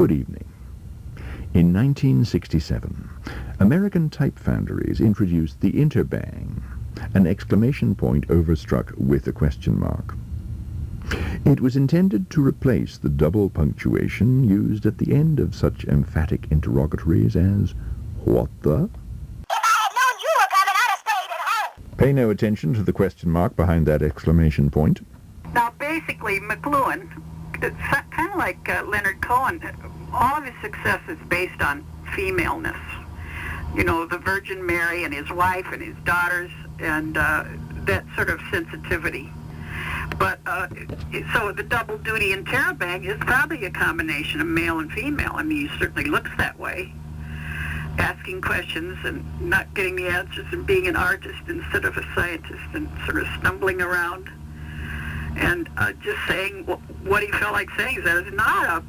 Good evening. In 1967, American type foundries introduced the Interrobang, an exclamation point overstruck with a question mark. It was intended to replace the double punctuation used at the end of such emphatic interrogatories as, "What the?" If I had known you were coming, I'd have stayed at home. Pay no attention to the question mark behind that exclamation point. Now, basically, McLuhan, it's kind of like Leonard Cohen, all of his success is based on femaleness. You know, the Virgin Mary and his wife and his daughters and that sort of sensitivity. But, so the double duty Interrobang is probably a combination of male and female. I mean, he certainly looks that way. Asking questions and not getting the answers and being an artist instead of a scientist and sort of stumbling around. And just saying what he felt like saying. That is not a...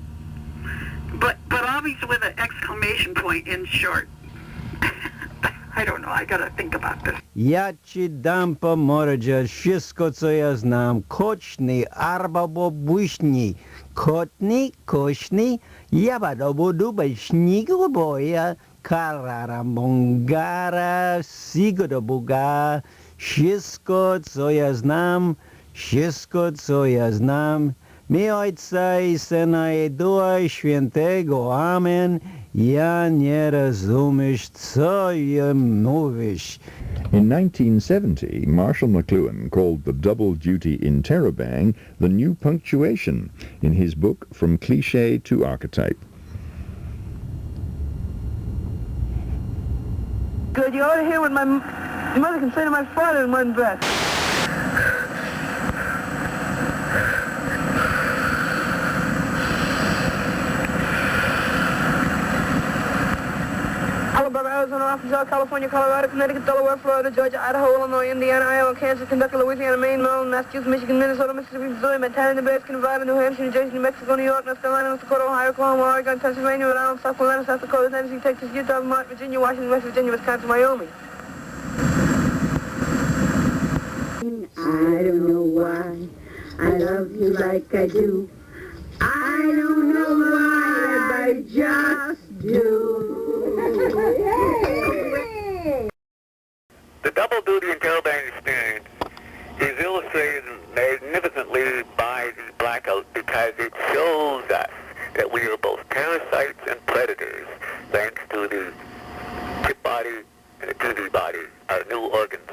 But always with an exclamation point in short. I don't know, I gotta think about this. Я ci dam pomordzie wszystko, co ja znam. Koczny, arba buśni. Kotny, kośny, jabadobu dubaj śnigu boja. Karara mongara, sigodobuga. Wszystko, co ja znam. Wszystko, co ja znam. Mi Ojca i Syna i Ducha Świętego. Amen. Ja nie rozumiesz, co ja mówisz. In 1970, Marshall McLuhan called the double duty Interrobang the new punctuation in his book From Cliché to Archetype. Good, you ought to hear what my mother can say to my father in one breath. Alabama, Arizona, Arkansas, California, Colorado, Connecticut, Delaware, Florida, Georgia, Idaho, Illinois, Indiana, Iowa, Kansas, Kentucky, Louisiana, Maine, Maryland, Massachusetts, Michigan, Minnesota, Mississippi, Missouri, Montana, Nebraska, Nevada, New Hampshire, New Jersey, New Mexico, New York, North Carolina, North Dakota, Ohio, Oklahoma, Oregon, Pennsylvania, Rhode Island, South Carolina, South Dakota, Tennessee, Texas, Utah, Vermont, Virginia, Washington, West Virginia, Wisconsin, Wyoming. I don't know why I love you like I do. I don't know why, I just do. The double-duty Interrobang experience is illustrated magnificently by the blackout because it shows us that we are both parasites and predators thanks to the tip body and the 2D body, our new organs.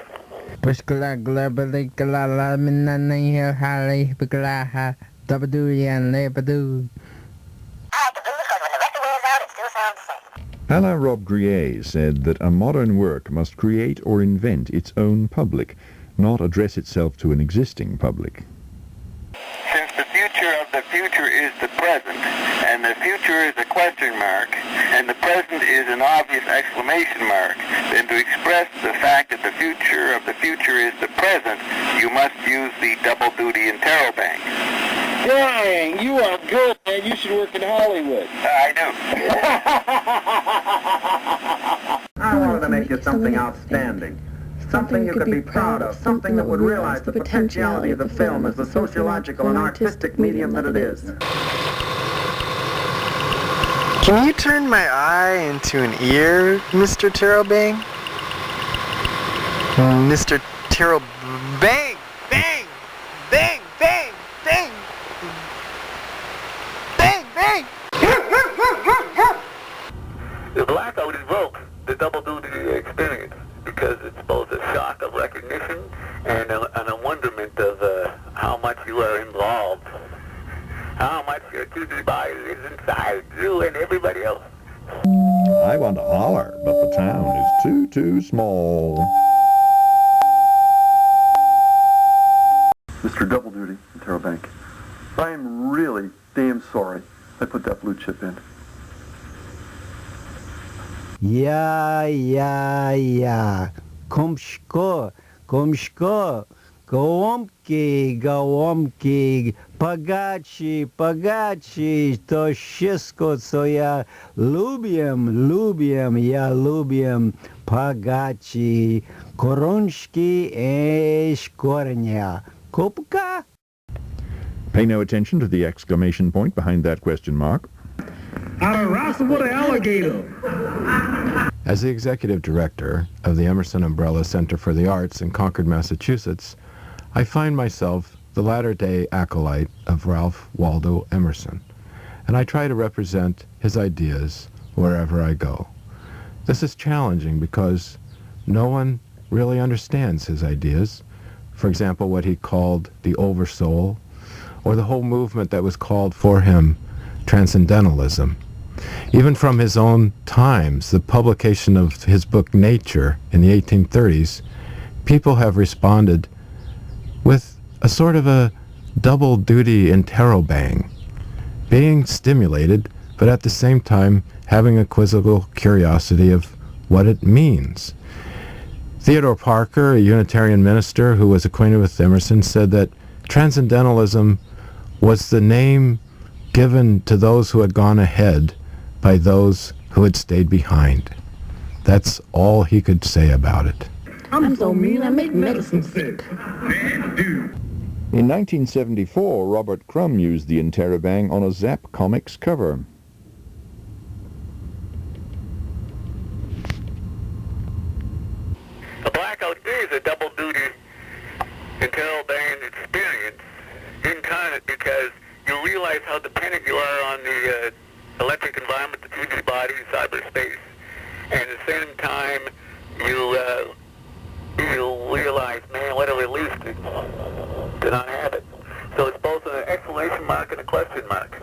Double-duty and labadoo. I like the blues because when the record wears out, it still sounds the same. Alain Robbe-Grillet said that a modern work must create or invent its own public, not address itself to an existing public. Since the future of the future is the present, and the future is a question mark, and the present is an obvious exclamation mark, then to express the fact that the future of the future is the present, you must use the double-duty Interrobang. Dang, you are good, man. You should work in Hollywood. I do. I wanted to make you something outstanding. Something you could be proud of. Something that would realize the potentiality of the film as the sociological and artistic medium that it is. Can you turn my eye into an ear, Mr. Interrobang? Mr. Interrobang! Bang! Bang! Bang! Bang! Bang! Bang! The blackout evokes the double-duty experience because it's both a shock of recognition and a wonderment of how much you are involved, how much your 2D body is inside you and everybody else. I want to holler, but the town is too small. Mr. Double Duty, Interrobang, I am really damn sorry I put that blue chip in. Ja. Komshko. Gołąbki. Pagaci. To wszystko, co ja lubię. Ja lubię pagaci. Korączki i szkornia. Kopka? Pay no attention to the exclamation point behind that question mark. I'd wrestle with an alligator. As the executive director of the Emerson Umbrella Center for the Arts in Concord, Massachusetts, I find myself the latter-day acolyte of Ralph Waldo Emerson, and I try to represent his ideas wherever I go. This is challenging because no one really understands his ideas. For example, what he called the Oversoul, or the whole movement that was called for him Transcendentalism. Even from his own times, the publication of his book Nature in the 1830s, people have responded with a sort of a double-duty interrobang, being stimulated, but at the same time having a quizzical curiosity of what it means. Theodore Parker, a Unitarian minister who was acquainted with Emerson, said that Transcendentalism was the name given to those who had gone ahead by those who had stayed behind. That's all he could say about it. I'm so mean I make medicine sick. In 1974, Robert Crumb used the Interrobang on a Zap Comics cover. A blackout is a double-duty Interrobang experience incarnate, because you realize how dependent you are on the electric environment, the 2D body, cyberspace, and at the same time you realize, man, what a relief to not have it. So it's both an exclamation mark and a question mark.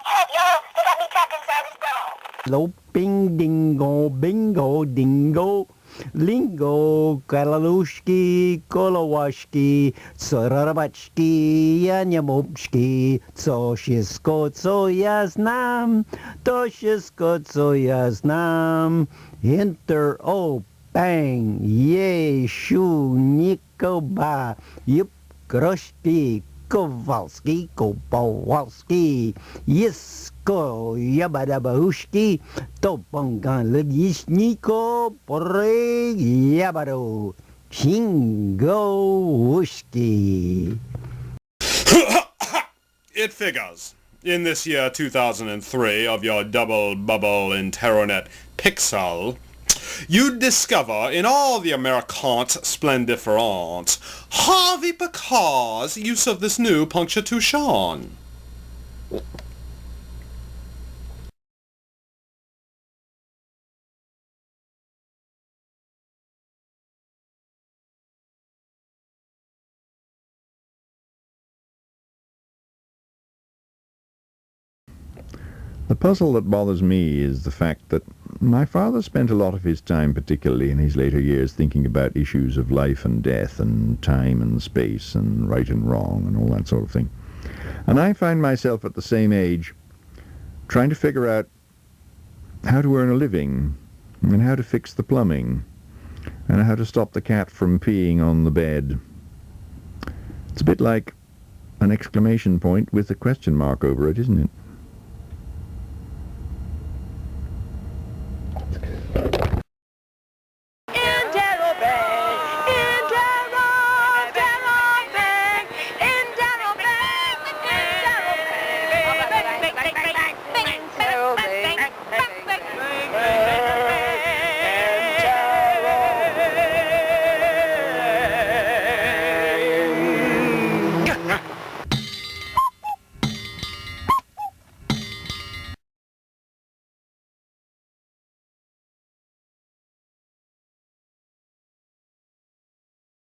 Hey, yo, they got me trapped inside this ball. Loping dingo, bingo, dingo. Lingo, Kalalushki, Kolowashki, Sorabachki, Yanyamopski, Toshisko, Tsoyaznam, Toshisko, Tsoyaznam, Interrobang, Ye, Shu, Nikoba, Yup, Kroshki, Kowalski, Kopowalski, Yisko, Yabadabahushki, Topongan, Legishniko, Pore, Yabado, Chingo, It figures, in this year 2003 of your double bubble Interronet pixel, you'd discover in all the Americant splendiferant Harvey Picard's use of this new punctuation. The puzzle that bothers me is the fact that my father spent a lot of his time, particularly in his later years, thinking about issues of life and death and time and space and right and wrong and all that sort of thing. And I find myself at the same age trying to figure out how to earn a living and how to fix the plumbing and how to stop the cat from peeing on the bed. It's a bit like an exclamation point with a question mark over it, isn't it?